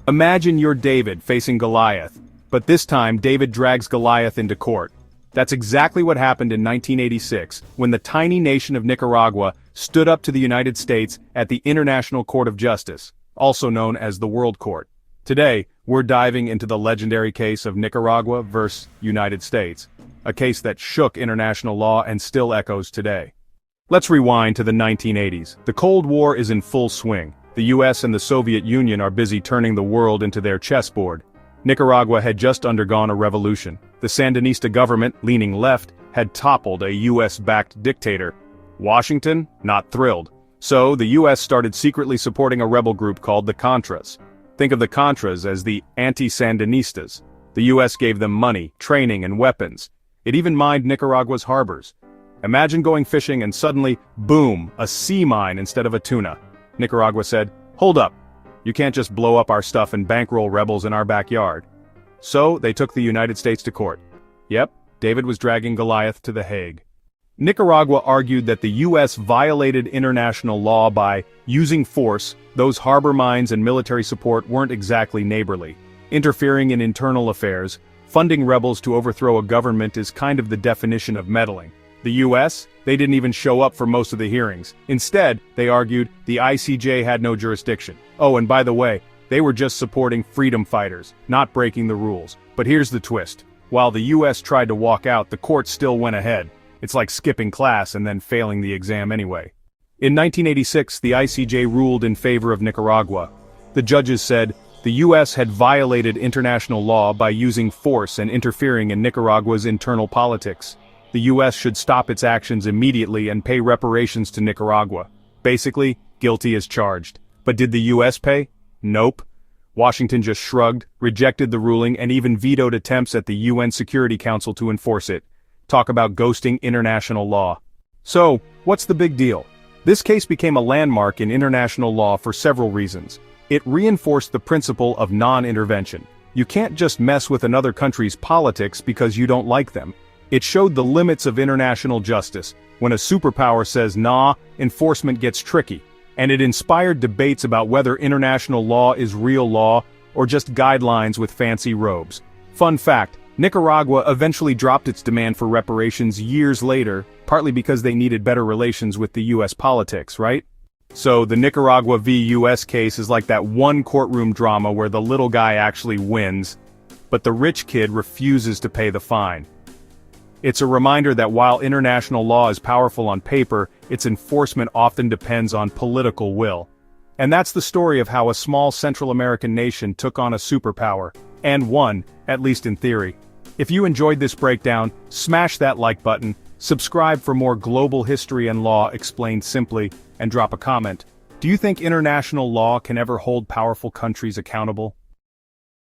Imagine you're David facing Goliath, but this time David drags Goliath into court. That's exactly what happened in 1986, when the tiny nation of Nicaragua stood up to the United States at the International Court of Justice, also known as the World Court. Today, we're diving into the legendary case of Nicaragua vs. United States, a case that shook international law and still echoes today. Let's rewind to the 1980s. The Cold War is in full swing. The US and the Soviet Union are busy turning the world into their chessboard. Nicaragua had just undergone a revolution. The Sandinista government, leaning left, had toppled a US-backed dictator. Washington, not thrilled. So, the US started secretly supporting a rebel group called the Contras. Think of the Contras as the anti-Sandinistas. The US gave them money, training, and weapons. It even mined Nicaragua's harbors. Imagine going fishing and suddenly, boom, a sea mine instead of a tuna. Nicaragua said, "Hold up. You can't just blow up our stuff and bankroll rebels in our backyard." So, they took the United States to court. Yep, David was dragging Goliath to The Hague. Nicaragua argued that the US violated international law by using force. Those harbor mines and military support weren't exactly neighborly. Interfering in internal affairs, funding rebels to overthrow a government is kind of the definition of meddling. The US? They didn't even show up for most of the hearings. Instead, they argued, the ICJ had no jurisdiction. Oh, and by the way, they were just supporting freedom fighters, not breaking the rules. But here's the twist. While the US tried to walk out, the court still went ahead. It's like skipping class and then failing the exam anyway. In 1986, the ICJ ruled in favor of Nicaragua. The judges said, the US had violated international law by using force and interfering in Nicaragua's internal politics. The US should stop its actions immediately and pay reparations to Nicaragua. Basically, guilty as charged. But did the US pay? Nope. Washington just shrugged, rejected the ruling, and even vetoed attempts at the UN Security Council to enforce it. Talk about ghosting international law. So, what's the big deal? This case became a landmark in international law for several reasons. It reinforced the principle of non-intervention. You can't just mess with another country's politics because you don't like them. It showed the limits of international justice. When a superpower says nah, enforcement gets tricky. And it inspired debates about whether international law is real law or just guidelines with fancy robes. Fun fact, Nicaragua eventually dropped its demand for reparations years later, partly because they needed better relations with the US politics, right? So the Nicaragua v. US case is like that one courtroom drama where the little guy actually wins, but the rich kid refuses to pay the fine. It's a reminder that while international law is powerful on paper, its enforcement often depends on political will. And that's the story of how a small Central American nation took on a superpower, and won, at least in theory. If you enjoyed this breakdown, smash that like button, subscribe for more global history and law explained simply, and drop a comment. Do you think international law can ever hold powerful countries accountable?